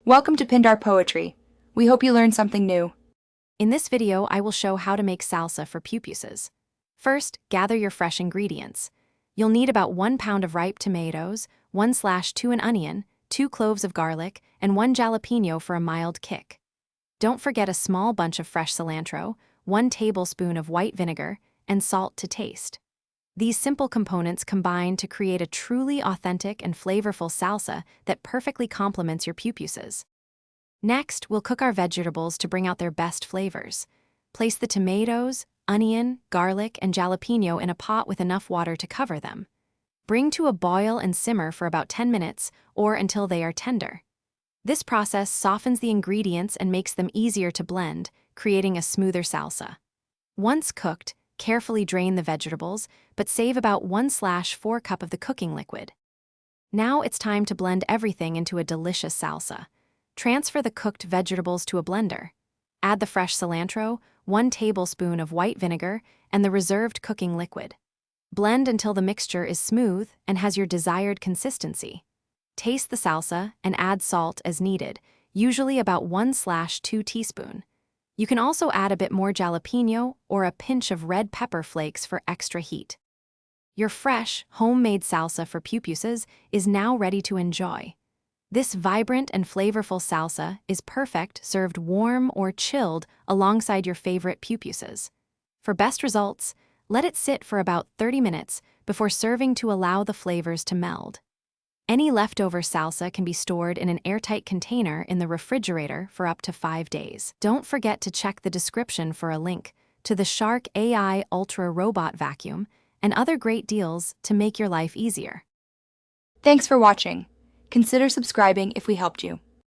Welcome to Pindar Poetry. We hope you learned something new. In this video, I will show how to make salsa for pupusas. First, gather your fresh ingredients. You'll need about 1 pound of ripe tomatoes, 1/2 an onion, 2 cloves of garlic, and 1 jalapeno for a mild kick. Don't forget a small bunch of fresh cilantro, 1 tablespoon of white vinegar, and salt to taste. These simple components combine to create a truly authentic and flavorful salsa that perfectly complements your pupusas. Next, we'll cook our vegetables to bring out their best flavors. Place the tomatoes, onion, garlic, and jalapeno in a pot with enough water to cover them. Bring to a boil and simmer for about 10 minutes or until they are tender. This process softens the ingredients and makes them easier to blend, creating a smoother salsa. Once cooked, carefully drain the vegetables, but save about 1/4 cup of the cooking liquid. Now it's time to blend everything into a delicious salsa. Transfer the cooked vegetables to a blender. Add the fresh cilantro, 1 tablespoon of white vinegar, and the reserved cooking liquid. Blend until the mixture is smooth and has your desired consistency. Taste the salsa and add salt as needed, usually about 1/2 teaspoon. You can also add a bit more jalapeno or a pinch of red pepper flakes for extra heat. Your fresh, homemade salsa for pupusas is now ready to enjoy. This vibrant and flavorful salsa is perfect served warm or chilled alongside your favorite pupusas. For best results, let it sit for about 30 minutes before serving to allow the flavors to meld. Any leftover salsa can be stored in an airtight container in the refrigerator for up to 5 days. Don't forget to check the description for a link to the Shark AI Ultra Robot Vacuum and other great deals to make your life easier. Thanks for watching. Consider subscribing if we helped you.